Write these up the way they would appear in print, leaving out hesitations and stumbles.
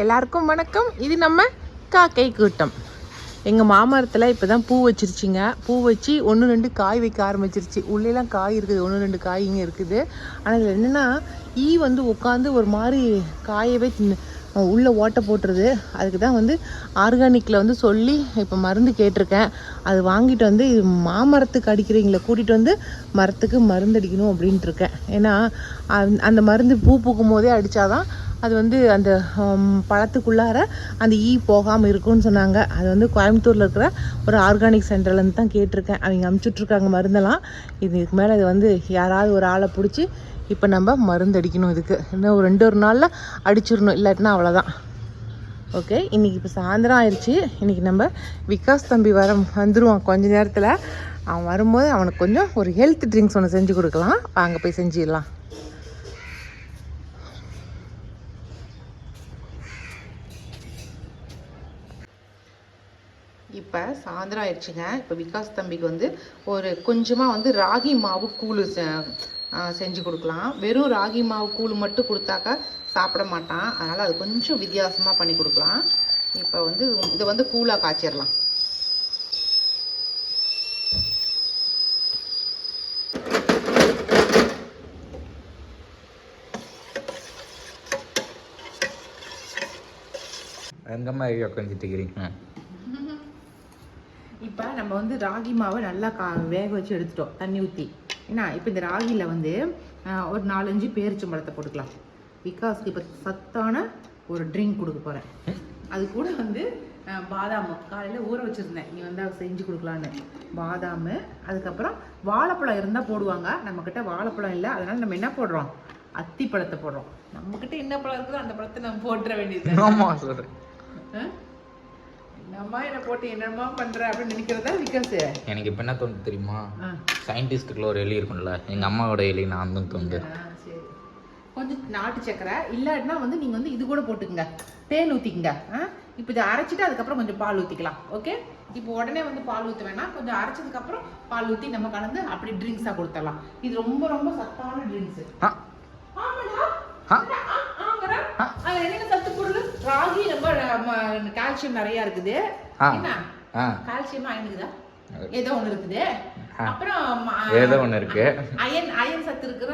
எல்லாருக்கும் வணக்கம். இது நம்ம காக்கை கூட்டம். எங்கள் மாமரத்தில் இப்போ தான் பூ வச்சிருச்சிங்க. பூ வச்சு 1-2 காய் வைக்க ஆரம்பிச்சிருச்சு. உள்ளேலாம் காய் இருக்குது, 1-2 காய் இங்கே இருக்குது. ஆனால் இதில் என்னென்னா வந்து உட்காந்து ஒரு மாதிரி காயவே உள்ளே ஓட்டை போட்டுருது. அதுக்கு தான் ஆர்கானிக்கில் சொல்லி இப்போ மருந்து கேட்டிருக்கேன். அது வாங்கிட்டு இது மாமரத்துக்கு அடிக்கிறீங்களே கூட்டிகிட்டு மரத்துக்கு மருந்து அடிக்கணும் அப்படின்ட்டு இருக்கேன். ஏன்னா அந்த மருந்து பூ பூக்கும் போதே அடித்தாதான் அது அந்த பழத்துக்குள்ளார அந்த போகாமல் இருக்கும்னு சொன்னாங்க. அது கோயம்புத்தூரில் இருக்கிற ஒரு ஆர்கானிக் சென்டர்லேருந்து தான் கேட்டிருக்கேன். அவங்க அமுச்சுட்ருக்காங்க மருந்தெல்லாம். இதுக்கு மேலே இது யாராவது ஒரு ஆளை பிடிச்சி இப்போ நம்ம மருந்து அடிக்கணும். இதுக்கு இன்னும் ஒரு 2 நாளில் அடிச்சிடணும், இல்லாட்டினா அவ்வளோதான். ஓகே, இன்றைக்கி இப்போ சாயந்தரம் ஆயிடுச்சு. இன்றைக்கி நம்ம விகாஸ் தம்பி வந்துடுவான் கொஞ்ச நேரத்தில். அவன் வரும்போது அவனுக்கு கொஞ்சம் ஒரு ஹெல்த் ட்ரிங்க்ஸ் ஒன்று செஞ்சு கொடுக்கலாம். வாங்க போய் செஞ்சிடலாம். இப்போ சாயந்தரம் ஆயிடுச்சுங்க. இப்போ விகாஸ் தம்பிக்கு ஒரு கொஞ்சமாக ராகி மாவு கூழ் செஞ்சு கொடுக்கலாம். வெறும் ராகி மாவு கூழ் மட்டும் கொடுத்தாக்கா சாப்பிட மாட்டான். அதனால் அது கொஞ்சம் வித்தியாசமாக பண்ணி கொடுக்கலாம். இப்போ இதை கூழாக காய்ச்சிடலாம். எங்கம்மா உட்காந்துட்டு இருக்கிறீங்க? இப்போ நம்ம ராகி மாவை நல்லா வேக வச்சு எடுத்துட்டோம் தண்ணி ஊற்றி. ஏன்னா இப்போ இந்த ராகியில் ஒரு 4-5 பேரிச்சம்பழத்தை போட்டுக்கலாம். விகாஸ்க்கு இப்போ சத்தான ஒரு ட்ரிங்க் கொடுக்க போகிறேன். அது கூட பாதாம் காலையில் ஊற வச்சுருந்தேன். நீ செஞ்சு கொடுக்கலான்னு பாதாம். அதுக்கப்புறம் வாழைப்பழம் இருந்தால் போடுவாங்க. நம்மக்கிட்ட வாழைப்பழம் இல்லை, அதனால் நம்ம என்ன போடுறோம், அத்திப்பழத்தை போடுறோம். நம்மக்கிட்ட என்ன பழம் இருக்குதோ அந்த பழத்தை நம்ம போட்டுற வேண்டியது. ஆமாம் சொல்கிறேன். அம்மா என்ன போட்டு என்னம்மா பண்ற அப்படின்னு நினைக்கிறதா விகாஸ். எனக்கு இப்போ என்ன தோணுது தெரியுமா, சயின்டிஸ்ட்டுக்குள்ள ஒரு எலி இருக்கும்ல, எங்கள் அம்மாவோட எலி நான் தோணுது. சரி, கொஞ்சம் நாட்டு சக்கரை இல்லாட்டினா நீங்கள் இது கூட போட்டுக்கங்க, தேன் ஊற்றிக்கங்க. இப்போ இதை அரைச்சிட்டு அதுக்கப்புறம் கொஞ்சம் பால் ஊற்றிக்கலாம். ஓகே, இப்போ உடனே பால் ஊற்ற வேணாம், கொஞ்சம் அரைச்சதுக்கப்புறம் பால் ஊற்றி நம்ம கலந்து அப்படி ட்ரிங்க்ஸாக கொடுத்துடலாம். இது ரொம்ப ரொம்ப சத்தான ட்ரிங்க்ஸு. சத்து பொருள் ராகி ரொம்ப கால்சியம் நிறைய இருக்குது. என்ன கால்சியம் இருக்குதா, ஏதோ ஒண்ணு இருக்குது. அப்புறம் ஏதோ ஒண்ணு இருக்கு, அயன் சத்து இருக்கிற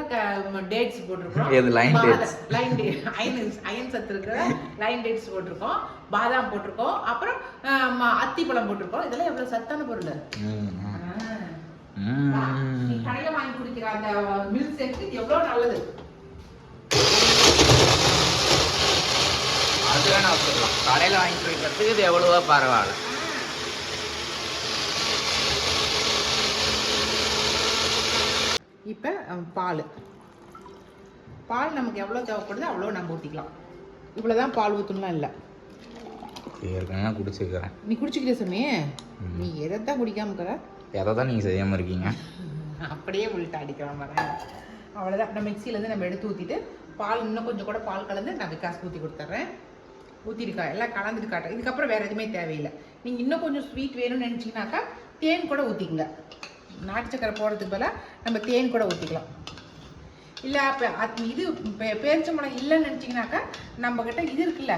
டேட்ஸ் போட்டிருக்கோம். இது லைன் டேட்ஸ், அயன் சத்து இருக்கிற லைன் டேட்ஸ் போட்டிருக்கோம். பாதாம் போட்டிருக்கோம். அப்புறம் அத்திப்பழம் போட்டிருக்கோம். இதெல்லாம் எவ்வளவு சத்தான பொருள். நீ கடையில வாங்கி குடிக்கிற அந்த மில்க் ஷேக் எவ்வளவு நல்லது. கடையில் வாங்கி குடிக்கிறதுக்கு இது எவ்வளவோ பரவாயில்ல. இப்போ பால் நமக்கு எவ்வளோ தேவைப்படுது அவ்வளோ நம்ம ஊற்றிக்கலாம். இவ்வளோதான் பால் ஊற்றணும்லாம் இல்லை. ஏற்கனவே குடிச்சிருக்கிறேன். நீ குடிச்சிக்கிற சாமி, நீ எதைத்தான் குடிக்காம இருக்கிற, எதை தான் நீங்கள் செய்யாமல் இருக்கீங்க. அப்படியே உள்ட்ட அடிக்கலாம் பாருங்க. அவ்வளோதான். நம்ம மிக்சியிலேருந்து நம்ம எடுத்து ஊற்றிட்டு பால் இன்னும் கொஞ்சம் கூட பால் கலந்து நான் விகாஸ் ஊற்றி கொடுத்துட்றேன். ஊற்றிருக்கா எல்லாம் கலந்துட்டு காட்டுறேன். இதுக்கப்புறம் வேறு எதுவுமே தேவையில்லை. நீங்கள் இன்னும் கொஞ்சம் ஸ்வீட் வேணும்னு நினச்சிங்கனாக்கா தேன் கூட ஊற்றிக்கங்க. நாட்டு சக்கரை போடுறதுக்கு பதிலாக நம்ம தேன் கூட ஊற்றிக்கலாம். இல்லை அப்போ இது பேரிச்சம்பழம் இல்லைன்னு நினச்சிங்கனாக்கா நம்மக்கிட்ட இது இருக்குல்ல,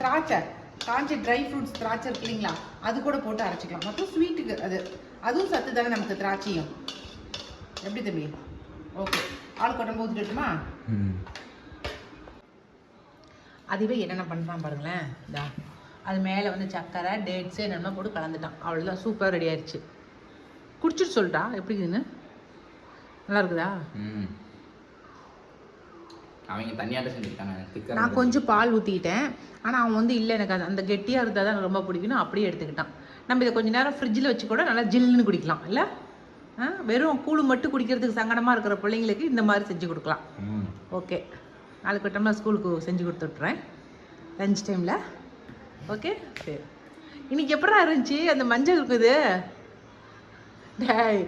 திராட்சை, காஞ்ச ட்ரை ஃப்ரூட்ஸ் திராட்சை இருக்கு இல்லைங்களா, அது கூட போட்டு அரைச்சிக்கலாம். மற்றும் ஸ்வீட்டுக்கு அதுவும் சத்து தானே நமக்கு திராட்சையும். எப்படி தம்பி? ஓகே, ஆள் கொட்டம் ஊற்றிட்டுமா? அதுவே என்னென்ன பண்ணுறான் பாருங்களேன். அது மேலே சக்கரை டேட்ஸு என்னென்ன போட்டு கலந்துட்டான். அவ்வளோதான், சூப்பராக ரெடி ஆயிடுச்சு. குடிச்சிட்டு சொல்லிட்டா எப்படி இருக்குன்னு. நல்லா இருக்குதா? அவங்க தனியாக செஞ்சுக்கிட்டாங்க. நான் கொஞ்சம் பால் ஊற்றிக்கிட்டேன். ஆனால் அவன் இல்லை எனக்கு அந்த கெட்டியாக இருந்தால் தான் ரொம்ப பிடிக்கணும், அப்படியே எடுத்துக்கிட்டான். நம்ம இதை கொஞ்சம் நேரம் ஃப்ரிட்ஜில் வச்சு கூட நல்லா ஜில்லுன்னு குடிக்கலாம். இல்லை வெறும் கூழ் மட்டும் குடிக்கிறதுக்கு சங்கடமாக இருக்கிற பிள்ளைங்களுக்கு இந்த மாதிரி செஞ்சு கொடுக்கலாம். ஓகே, நாளைக்கு விட்டோம்னா ஸ்கூலுக்கு செஞ்சு கொடுத்து விட்றேன் லஞ்ச் டைமில். ஓகே, சரி. இன்னைக்கு எப்படா இருந்துச்சு அந்த மஞ்சள் இருக்குது? டேய்,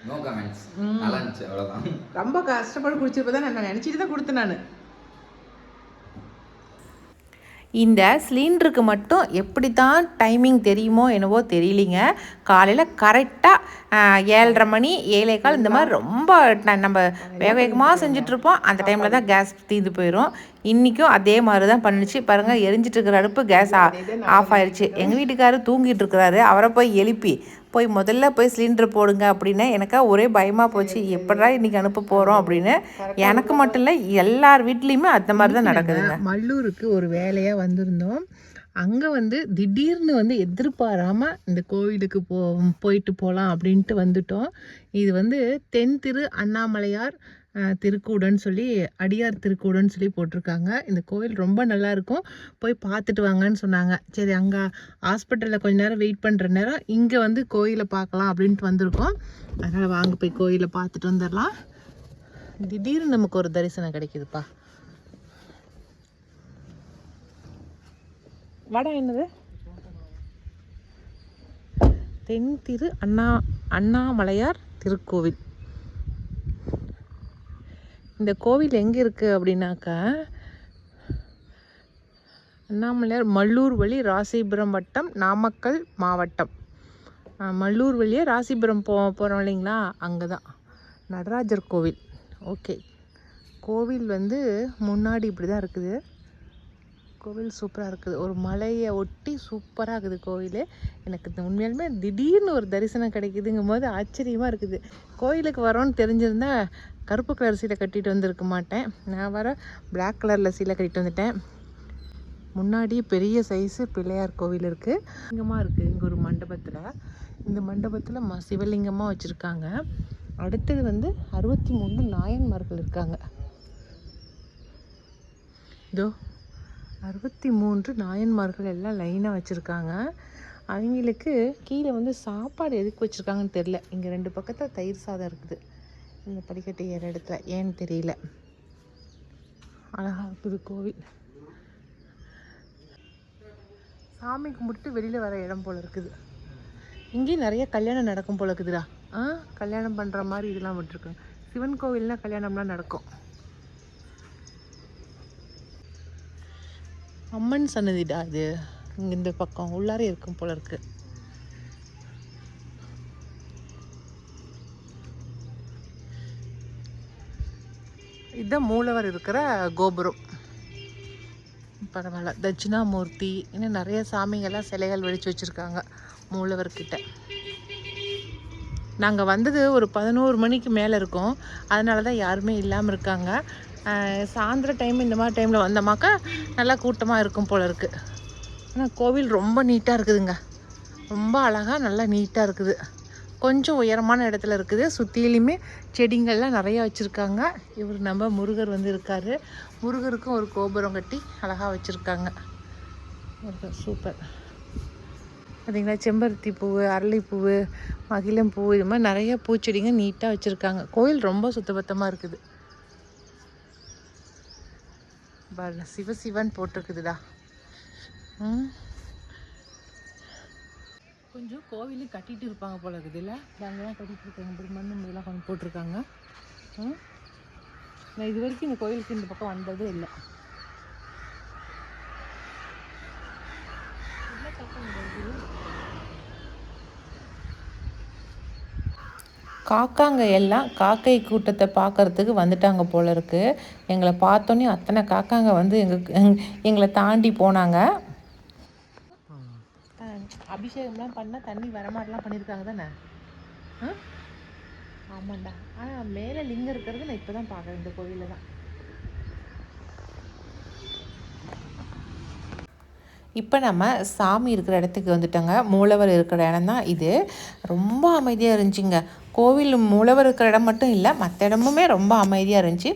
நோ கமெண்ட்ஸ். நல்லா இருந்துச்சு, அவ்வளோதான். ரொம்ப கஷ்டப்பட்டு குடிச்சிருப்பதான் நான் நினச்சிட்டு தான் கொடுத்தேன் நான். இந்த சிலிண்டருக்கு மட்டும் எப்படி தான் டைமிங் தெரியுமோ என்னவோ தெரியலிங்க. காலையில் கரெக்டாக 7:30 மணி 7:15 இந்த மாதிரி ரொம்ப நம்ம வேக வேகமாக செஞ்சிட்ருப்போம். அந்த டைமில் தான் கேஸ் தீர்ந்து போயிடும். இன்றைக்கும் அதே மாதிரி தான் பண்ணுச்சு பாருங்கள். எரிஞ்சிட்டு இருக்கிற அடுப்பு கேஸ் ஆஃப் ஆயிடுச்சு. எங்கள் வீட்டுக்காரர் தூங்கிட்டு இருக்கிறாரு. அவரை போய் எழுப்பி முதல்ல போய் சிலிண்டர் போடுங்க அப்படின்னா எனக்கா ஒரே பயமாக போச்சு. எப்படா இன்றைக்கி அனுப்ப போகிறோம் அப்படின்னு. எனக்கு மட்டும் இல்லை, எல்லார் வீட்லேயுமே அந்த மாதிரி தான் நடக்குதுங்க. மல்லூருக்கு ஒரு வேலையாக வந்திருந்தோம். அங்கே திடீர்னு எதிர்பாராமல் இந்த கோவிலுக்கு போயிட்டு போகலாம் அப்படின்ட்டு வந்துட்டோம். இது தென் திரு அண்ணாமலையார் திருக்கூடன்னு சொல்லி, அடியார் திருக்கூடன்னு சொல்லி போட்டிருக்காங்க. இந்த கோவில் ரொம்ப நல்லாயிருக்கும், போய் பார்த்துட்டு வாங்கன்னு சொன்னாங்க. சரி, அங்கே ஹாஸ்பிட்டலில் கொஞ்ச நேரம் வெயிட் பண்ணுற நேரம் இங்கே கோயிலை பார்க்கலாம் அப்படின்ட்டு வந்திருக்கோம். அதனால் வாங்க போய் கோயிலை பார்த்துட்டு வந்துடலாம். திடீர்னு நமக்கு ஒரு தரிசனம் கிடைக்குதுப்பா. வடை என்னது? தென் திரு அண்ணாமலையார் திருக்கோவில். இந்த கோவில் எங்கே இருக்குது அப்படின்னாக்கா, அண்ணாமலையார் மல்லூர் வழி ராசிபுரம் வட்டம், நாமக்கல் மாவட்டம். மல்லூர் வழியே ராசிபுரம் போகிறோம் இல்லைங்களா, அங்கே தான் நடராஜர் கோவில். ஓகே, கோவில் முன்னாடி இப்படி தான் இருக்குது. கோவில் சூப்பராக இருக்குது. ஒரு மலையை ஒட்டி சூப்பராக இருக்குது கோவில். எனக்கு உண்மையாலுமே திடீர்னு ஒரு தரிசனம் கிடைக்குதுங்கும் போது ஆச்சரியமாக இருக்குது. கோயிலுக்கு வரோன்னு தெரிஞ்சிருந்தா கருப்பு கலர் சீலை கட்டிட்டு வந்திருக்க மாட்டேன். நான் பிளாக் கலரில் சீலை கட்டிட்டு வந்துட்டேன். முன்னாடி பெரிய சைஸு பிள்ளையார் கோவில் இருக்குது. லிங்கமாக இருக்குது இங்கே ஒரு மண்டபத்தில். இந்த மண்டபத்தில் சிவலிங்கமாக வச்சுருக்காங்க. அடுத்தது 63 நாயன்மார்கள் இருக்காங்க. இதோ 63 நாயன்மார்கள் எல்லாம் லைனாக வச்சுருக்காங்க. அவங்களுக்கு கீழே சாப்பாடு எதுக்கு வச்சுருக்காங்கன்னு தெரில. இங்கே 2 பக்கத்தில் தயிர் சாதம் இருக்குது. இந்த படிக்கட்டு ஏற இடத்துல ஏன்னு தெரியல. அழகாக இருக்குது கோவில். சாமி கும்பிட்டு வெளியில் வர இடம் போல் இருக்குது. இங்கேயும் நிறைய கல்யாணம் நடக்கும் போல் இருக்குதுடா. கல்யாணம் பண்ணுற மாதிரி இதெல்லாம் விட்டுருக்காங்க. சிவன் கோவில்னால் கல்யாணம்லாம் நடக்கும். அம்மன் சன்னதிடா இது. இங்கே இந்த பக்கம் உள்ளாரே இருக்கும் போல இருக்கு. இதுதான் மூலவர் இருக்கிற கோபுரம். பரவாயில்ல. தட்சிணாமூர்த்தி இன்னும் நிறைய சாமிகள்லாம் சிலைகள் வெடிச்சு வச்சுருக்காங்க மூலவர்கிட்ட. நாங்கள் வந்தது ஒரு 11 மணிக்கு மேலே இருக்கும். அதனால தான் யாருமே இல்லாமல் இருக்காங்க. சாயந்தர டைம் இந்த மாதிரி டைமில் வந்தோமாக்கா நல்லா கூட்டமாக இருக்கும் போல் இருக்குது. ஆனால் கோவில் ரொம்ப நீட்டாக இருக்குதுங்க. ரொம்ப அழகாக நல்லா நீட்டாக இருக்குது. கொஞ்சம் உயரமான இடத்துல இருக்குது. சுற்றிலையுமே செடிங்கள்லாம் நிறையா வச்சுருக்காங்க. இவர் நம்ம முருகர் இருக்கார். முருகருக்கும் ஒரு கோபுரம் கட்டி அழகாக வச்சுருக்காங்க. சூப்பர். பார்த்தீங்களா, செம்பருத்தி பூ, அரளிப்பூ, மகிழம்பூ, இது மாதிரி நிறைய பூச்செடிங்க நீட்டாக வச்சுருக்காங்க. கோயில் ரொம்ப சுத்தபத்தமாக இருக்குது. பாருங்க, சிவசிவன் போட்டிருக்குதுடா. கொஞ்சம் கோவிலும் கட்டிட்டு இருப்பாங்க போல இருக்குது இல்லை? நாங்களாம் கட்டிட்டு இருக்காங்க. இப்படி மண்ணு இதெல்லாம் கொஞ்சம் போட்டிருக்காங்க. நான் இது வரைக்கும் இந்த கோயிலுக்கு இந்த பக்கம் வந்ததே இல்லை. காக்காங்க எல்லாம் காக்கை கூட்டத்தை பார்க்கறதுக்கு வந்துட்டாங்க போல இருக்குது. எங்களை பார்த்தோன்னே அத்தனை காக்காங்க எங்களை தாண்டி போனாங்க. அபிஷேகம்லாம் பண்ணால் தண்ணி வர மாதிரிலாம் பண்ணியிருக்காங்க தானே? ஆமாண்டா. ஆனால் மேலே லிங்கம் இருக்கிறது நான் இப்போ தான் பார்க்குறேன். இந்த கோவிலில் தான். இப்போ நம்ம சாமி இருக்கிற இடத்துக்கு வந்துட்டோங்க. மூலவர் இருக்கிற இடம் தான் இது. ரொம்ப அமைதியாக இருந்துச்சுங்க. கோவில் மூலவர் இருக்கிற இடம் மட்டும் இல்லை, மற்ற இடமுமே ரொம்ப அமைதியாக இருந்துச்சு.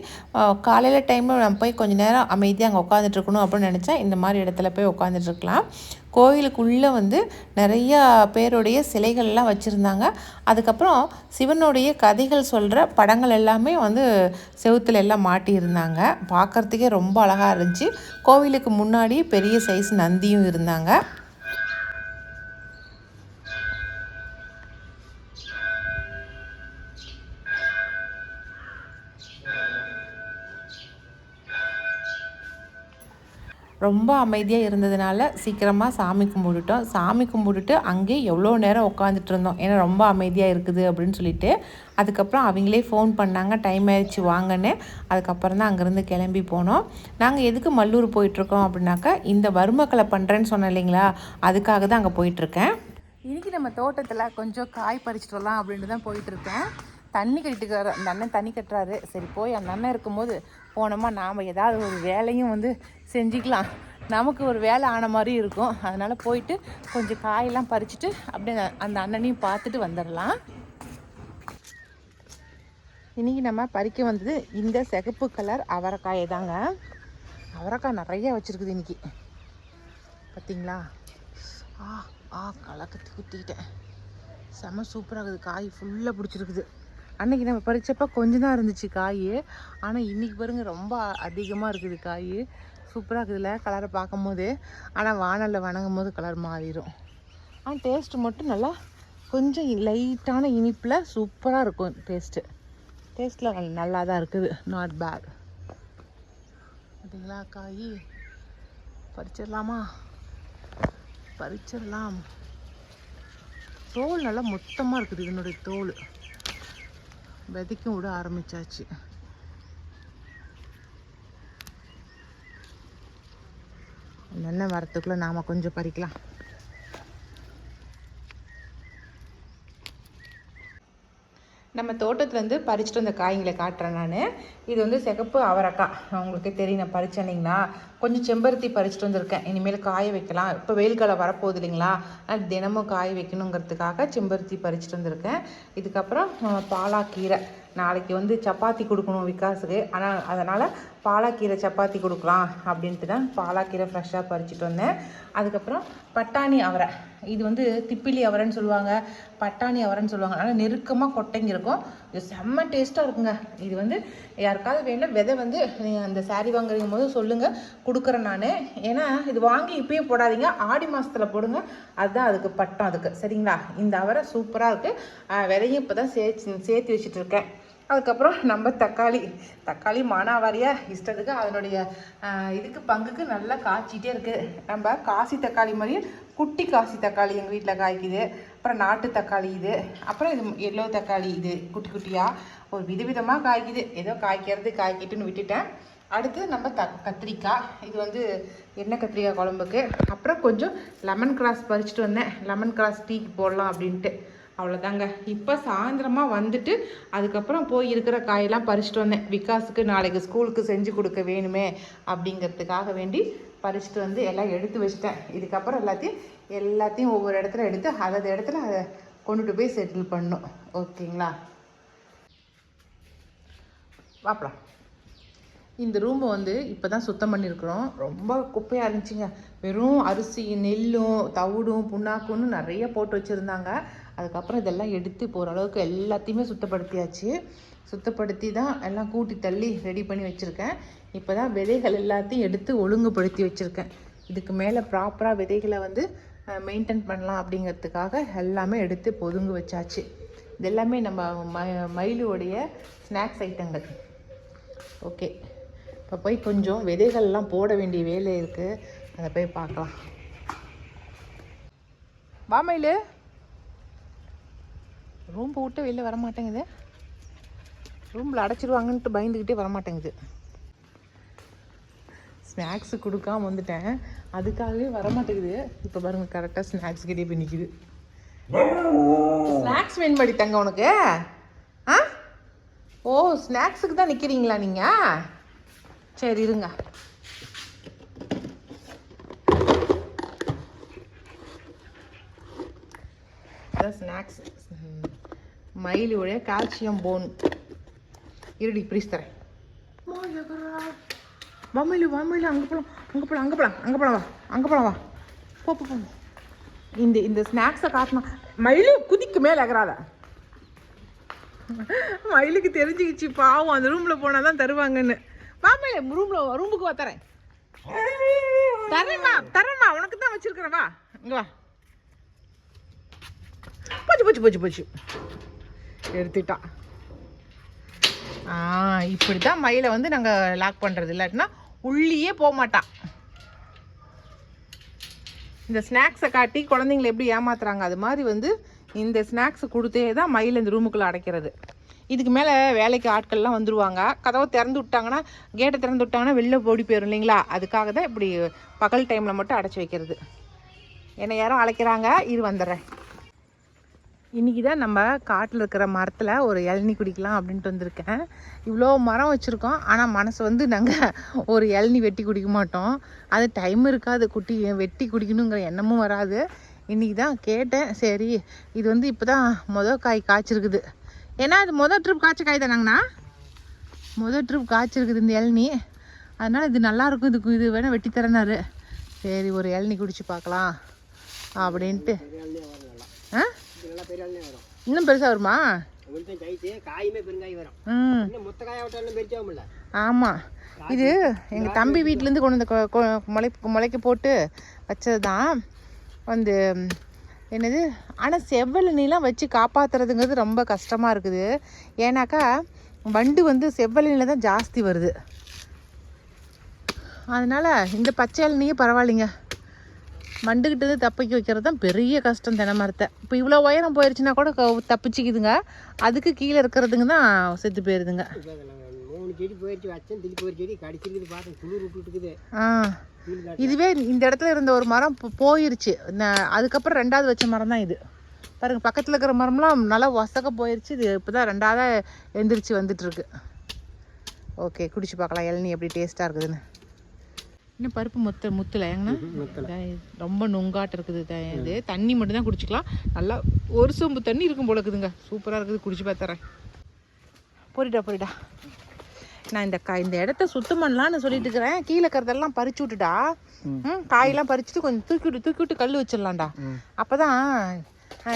காலையில் டைமில் நம்ம போய் கொஞ்சம் நேரம் அமைதியாக அங்கே உட்காந்துட்ருக்கணும் அப்படின்னு நினச்சா இந்த மாதிரி இடத்துல போய் உட்காந்துட்ருக்கலாம். கோவிலுக்குள்ளே நிறையா பேருடைய சிலைகள்லாம் வச்சுருந்தாங்க. அதுக்கப்புறம் சிவனுடைய கதைகள் சொல்கிற படங்கள் எல்லாமே செவுத்துல எல்லாம் மாட்டியிருந்தாங்க. பார்க்குறதுக்கே ரொம்ப அழகாக இருந்துச்சு. கோவிலுக்கு முன்னாடி பெரிய சைஸ் நந்தியும் இருந்தாங்க. ரொம்ப அமைதியாக இருந்ததுனால சீக்கிரமாக சாமி கும்பிட்டுட்டோம். சாமி கும்பிட்டுட்டு அங்கேயே எவ்வளோ நேரம் உட்காந்துட்டு இருந்தோம், ஏன்னா ரொம்ப அமைதியாக இருக்குது அப்படின்னு சொல்லிட்டு. அதுக்கப்புறம் அவங்களே ஃபோன் பண்ணாங்க, டைம் ஆயிடுச்சு வாங்கன்னு. அதுக்கப்புறம் தான் அங்கேருந்து கிளம்பி போனோம். நாங்கள் எதுக்கு மல்லூர் போயிட்டுருக்கோம் அப்படின்னாக்கா, இந்த வறுமக்களை பண்ணுறேன்னு சொன்னேன் இல்லைங்களா, அதுக்காக தான் அங்கே போயிட்டுருக்கேன். இன்றைக்கி நம்ம தோட்டத்தில் கொஞ்சம் காய் பறிச்சிட்டு வரலாம் அப்படின்ட்டு தான் போயிட்டுருக்கேன். தண்ணி கட்டிட்டுக்கார அந்த அண்ணன் தண்ணி கட்டுறாரு. சரி போய் அந்த அண்ணன் இருக்கும்போது போனோமா நாம் ஏதாவது ஒரு வேலையும் வந்து செஞ்சுக்கலாம், நமக்கு ஒரு வேலை ஆன மாதிரி இருக்கும். அதனால் போயிட்டு கொஞ்சம் காயெல்லாம் பறிச்சுட்டு அப்படியே அந்த அண்ணனையும் பார்த்துட்டு வந்துடலாம். இன்றைக்கி நம்ம பறிக்க வந்தது இந்த சிகப்பு கலர் அவரைக்காயை தாங்க. அவரைக்காய் நிறைய வச்சுருக்குது இன்றைக்கி, பார்த்தீங்களா? கலக்கத்து குத்திக்கிட்டேன். செம சூப்பராக இருக்குது, காய் ஃபுல்லாக பிடிச்சிருக்குது. அன்றைக்கி நம்ம பறித்தப்போ கொஞ்சம் தான் இருந்துச்சு காய், ஆனால் இன்றைக்கி பாருங்கள் ரொம்ப அதிகமாக இருக்குது காய். சூப்பராக இருக்குதுல்ல கலரை பார்க்கும் போது. ஆனால் வானலில் வணங்கும் போது கலர் மாறிடும். ஆனால் டேஸ்ட்டு மட்டும் நல்லா கொஞ்சம் லைட்டான இனிப்பில் சூப்பராக இருக்கும். டேஸ்ட்டில் நல்லா தான் இருக்குது, நாட் பேட். பார்த்தீங்களா காய்? பறிச்சிடலாம். தோல் நல்லா மொத்தமாக இருக்குது இதனுடைய தோல். விதைக்கும் விட ஆரம்பிச்சாச்சு. எண்ணெய் வரத்துக்குள்ளே நாம் கொஞ்சம் பறிக்கலாம். நம்ம தோட்டத்துலேருந்து பறிச்சுட்டு வந்த காய்களை காட்டுறேன் நான். இது வந்து சிகப்பு அவரைக்காய், உங்களுக்கு தெரியும் நான் பறிச்சேனிங்களா. கொஞ்சம் செம்பருத்தி பறிச்சுட்டு வந்திருக்கேன், இனிமேல் காய வைக்கலாம். இப்போ வெயில் காலம் வரப்போகுது இல்லைங்களா, அது தினமும் காய வைக்கணுங்கிறதுக்காக செம்பருத்தி பறிச்சுட்டு வந்திருக்கேன். இதுக்கப்புறம் பாலாக்கீரை, நாளைக்கு வந்து சப்பாத்தி கொடுக்கணும் விகாஸுக்கு, ஆனால் அதனால் பாலாக்கீரை சப்பாத்தி கொடுக்கலாம் அப்படின்ட்டு தான் பாலாக்கீரை ஃப்ரெஷ்ஷாக பறிச்சுட்டு வந்தேன். அதுக்கப்புறம் பட்டாணி அவரை, இது வந்து திப்பிலி அவரைன்னு சொல்லுவாங்க, பட்டாணி அவரைன்னு சொல்லுவாங்க. அதனால் நெருக்கமாக கொட்டைங்க இருக்கும். இது செம்ம டேஸ்ட்டாக இருக்குங்க. இது வந்து யாருக்காவது வேணும் விதை வந்து அந்த சாரீ வாங்குறீங்க போது சொல்லுங்கள், கொடுக்குறேன் நான். ஏன்னா இது வாங்கி இப்பயே போடாதீங்க, ஆடி மாதத்தில் போடுங்க, அதுதான் அதுக்கு பட்டம் அதுக்கு, சரிங்களா? இந்த அவரை சூப்பராக இருக்குது. விதையும் இப்போ தான் சேர்த்து வச்சுட்ருக்கேன். அதுக்கப்புறம் நம்ம தக்காளி மானாவாரியாக இஷ்டத்துக்கு அதனுடைய இதுக்கு பங்குக்கு நல்லா காய்ச்சிட்டே இருக்குது. நம்ம காசி தக்காளி மாதிரியே குட்டி காசி தக்காளி எங்கள் வீட்டில் காய்க்குது. அப்புறம் நாட்டு தக்காளி இது, அப்புறம் இது எல்லோ தக்காளி, இது குட்டி குட்டியாக ஒரு விதவிதமாக காய்க்குது. ஏதோ காய்க்கிட்டுன்னு விட்டுட்டேன். அடுத்து நம்ம கத்திரிக்காய், இது வந்து எண்ணெய் கத்திரிக்காய் குழம்புக்கு. அப்புறம் கொஞ்சம் லெமன் கிராஸ் பறிச்சுட்டு வந்தேன், லெமன் கிராஸ் டீக்கு போடலாம் அப்படின்ட்டு. அவ்வளோதாங்க. இப்போ சாயந்தரமாக வந்துட்டு அதுக்கப்புறம் போய் இருக்கிற காயெல்லாம் பறிச்சுட்டு வந்தேன். விகாஸுக்கு நாளைக்கு ஸ்கூலுக்கு செஞ்சு கொடுக்க வேணுமே அப்படிங்கிறதுக்காக வேண்டி பறிச்சுட்டு வந்து எல்லாம் எடுத்து வச்சுட்டேன். இதுக்கப்புறம் எல்லாத்தையும் ஒவ்வொரு இடத்துல எடுத்து அதது இடத்துல அதை கொண்டுட்டு போய் செட்டில் பண்ணணும். ஓகேங்களா? வாப்பலாம். இந்த ரூமை வந்து இப்போ தான் சுத்தம் பண்ணியிருக்கிறோம். ரொம்ப குப்பையாக இருந்துச்சுங்க. வெறும் அரிசி, நெல்லும், தவிடும், புண்ணாக்குன்னு நிறைய போட்டு வச்சுருந்தாங்க. அதுக்கப்புறம் இதெல்லாம் எடுத்து போகிற அளவுக்கு எல்லாத்தையுமே சுத்தப்படுத்தி தான் எல்லாம் கூட்டி தள்ளி ரெடி பண்ணி வச்சுருக்கேன். இப்போ தான் விதைகள் எல்லாத்தையும் எடுத்து ஒழுங்குபடுத்தி வச்சுருக்கேன். இதுக்கு மேலே ப்ராப்பராக விதைகளை வந்து மெயின்டைன் பண்ணலாம் அப்படிங்கிறதுக்காக எல்லாமே எடுத்து பொதுங்கு வச்சாச்சு. இது எல்லாமே நம்ம மயிலுடைய ஸ்நாக்ஸ் ஐட்டங்கள். ஓகே, இப்போ போய் கொஞ்சம் விதைகள்லாம் போட வேண்டிய வேலை இருக்குது, அதை போய் பார்க்கலாம். வா மயிலு. ரூம் விட்டு வெளில வரமாட்டேங்குது, ரூமில் அடைச்சிடுவாங்கன்ட்டு பயந்துக்கிட்டே வரமாட்டேங்குது. ஸ்நாக்ஸு கொடுக்காம வந்துட்டேன், அதுக்காகவே வரமாட்டேங்குது. இப்போ பாருங்க, கரெக்டாக ஸ்நாக்ஸ் கிட்டே போய் நிற்கிது. ஸ்நாக்ஸ் வேணும்படி தங்க உனக்கு? ஓ, ஸ்நாக்ஸுக்கு தான் நிற்கிறீங்களா நீங்கள்? சரி இருங்க. ஸ்நாக்ஸ் மயிலுடைய கால்சியம் போன் இருடி ப்ரீஸ் தரேன். மயிலு அங்கே போகலாம் வா. போ. இந்த ஸ்நாக்ஸை காட்டணும். மயிலு குதிக்கு மேலே எகராத. மயிலுக்கு தெரிஞ்சுக்கிச்சு பாவம், அந்த ரூமில் போனால் தான் தருவாங்கன்னு. வா மயிலு, ரூமுக்கு வா, தரேம்மா உனக்கு தான் வச்சிருக்கிறேன். வா இங்கே வா. போச்சு எடுத்துட்டா. இப்படி தான் மயிலை வந்து நாங்கள் லாக் பண்ணுறது, இல்லாட்டினா உள்ளியே போக மாட்டான். இந்த ஸ்நாக்ஸை காட்டி குழந்தைங்களை எப்படி ஏமாத்துறாங்க அது மாதிரி வந்து இந்த ஸ்நாக்ஸை கொடுத்தே தான் மயில் இந்த ரூமுக்குள்ளே அடைக்கிறது. இதுக்கு மேலே வேலைக்கு ஆட்கள்லாம் வந்துடுவாங்க. கதவை திறந்து விட்டாங்கன்னா, கேட்டை திறந்து விட்டாங்கன்னா வெளில ஓடி போயிடும் இல்லைங்களா? அதுக்காக தான் இப்படி பகல் டைமில் மட்டும் அடைச்சி வைக்கிறது. என்னை யாரும் அழைக்கிறாங்க, இரு வந்துடுறேன். இன்றைக்கி தான் நம்ம காட்டில் இருக்கிற மரத்தில் ஒரு இளநீ குடிக்கலாம் அப்படின்ட்டு வந்திருக்கேன். இவ்வளோ மரம் வச்சுருக்கோம், ஆனால் மனசு வந்து நாங்கள் ஒரு இளநீ வெட்டி குடிக்க மாட்டோம். அது டைம் இருக்காது, வெட்டி குடிக்கணுங்கிற எண்ணமும் வராது. இன்றைக்கி தான் கேட்டேன். சரி, இது வந்து இப்போ தான் காய் காய்ச்சிருக்குது. ஏன்னா இது ட்ரிப் காய்ச்ச காய் தானாங்கண்ணா, ட்ரிப் காய்ச்சிருக்குது இந்த இளநீ. அதனால் இது நல்லாயிருக்கும், இது வேணால் வெட்டி தரனாரு. சரி, ஒரு இளநீ குடிச்சு பார்க்கலாம் அப்படின்ட்டு. ஆ, இன்னும் பெருசாக வருமா? ஆமாம், இது எங்கள் தம்பி வீட்டிலேருந்து கொண்டு வந்து முளைக்க வச்சது தான் வந்து என்னது. ஆனால் செவ்வெளநீலாம் வச்சு காப்பாற்றுறதுங்கிறது ரொம்ப கஷ்டமாக இருக்குது. ஏன்னாக்கா வண்டு வந்து செவ்வெளநில தான் ஜாஸ்தி வருது. அதனால் இந்த பச்சை இளநியே பரவாயில்லைங்க. வண்டுக்கிட்டு தப்பிக்க வைக்கிறது தான் பெரிய கஷ்டம் தென்னை மரத்தை. இப்போ இவ்வளோ உயரம் போயிடுச்சுன்னா கூட தப்பிச்சிக்குதுங்க. அதுக்கு கீழே இருக்கிறதுங்க தான் செத்து போயிருதுங்க. இதுவே இந்த இடத்துல இருந்த ஒரு மரம் போயிருச்சு. அதுக்கப்புறம் 2வது வச்ச மரம் தான் இது. பாருங்கள், பக்கத்தில் இருக்கிற மரம்லாம் நல்லா வசக்க போயிடுச்சு. இது இப்போ தான் 2ஆவதாக எந்திரிச்சு வந்துட்டுருக்கு. ஓகே, குடிச்சு பார்க்கலாம் இளநீ எப்படி டேஸ்ட்டாக இருக்குதுன்னு. இன்னும் பருப்பு முத்தில் ஏங்கண்ணா ரொம்ப நொங்காட்டு இருக்குது. இது தண்ணி மட்டும் தான் குடிச்சிக்கலாம். நல்லா ஒரு சொம்பு தண்ணி இருக்கும் போல இருக்குதுங்க. சூப்பராக இருக்குது, குடிச்சு பார்த்துறேன். போரிடா நான் இந்த இடத்த சுத்தம் பண்ணலான்னு சொல்லிட்டு இருக்கிறேன். கீழே இருக்கிறதெல்லாம் பறிச்சு விட்டுட்டா, காயெல்லாம் பறிச்சுட்டு கொஞ்சம் தூக்கி விட்டு கல் வச்சிடலாம்டா. அப்போதான்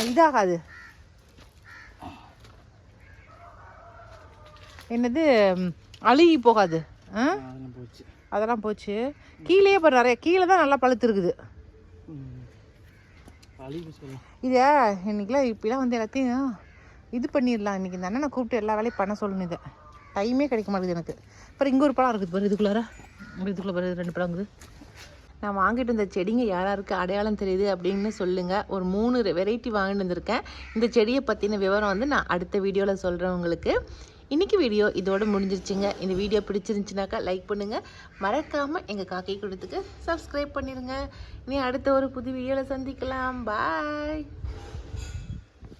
இதாகாது. என்னது, அழுகி போகாது. அதெல்லாம் போச்சு. கீழே பாரு, நிறைய கீழே தான் நல்லா பழுத்து இருக்குது. இதை இன்னைக்கெல்லாம் இப்படிலாம் வந்து எல்லாத்தையும் இது பண்ணிடலாம். இன்றைக்கி இந்த அண்ணனை கூப்பிட்டு எல்லா வேலையும் பண்ண சொல்லணும். இதை டைமே கிடைக்க மாட்டேங்குது எனக்கு. அப்புறம் இங்கே ஒரு பழம் இருக்குது பாரு, இதுக்குள்ளே பாரு 2 பழம் இருக்குது. நான் வாங்கிட்டு வந்த செடிங்க யாராருக்கு அடையாளம் தெரியுது அப்படின்னு சொல்லுங்கள். ஒரு 3 வெரைட்டி வாங்கிட்டு வந்திருக்கேன். இந்த செடியை பற்றின விவரம் வந்து நான் அடுத்த வீடியோவில் சொல்கிறேன் உங்களுக்கு. இன்றைக்கி வீடியோ இதோடு முடிஞ்சிருச்சுங்க. இந்த வீடியோ பிடிச்சிருந்துச்சுனாக்கா லைக் பண்ணுங்கள். மறக்காமல் எங்கள் காக்கை கூட்டத்துக்கு சப்ஸ்கிரைப் பண்ணிடுங்க. இனி அடுத்த ஒரு புது வீடியோவில் சந்திக்கலாம். பாய்.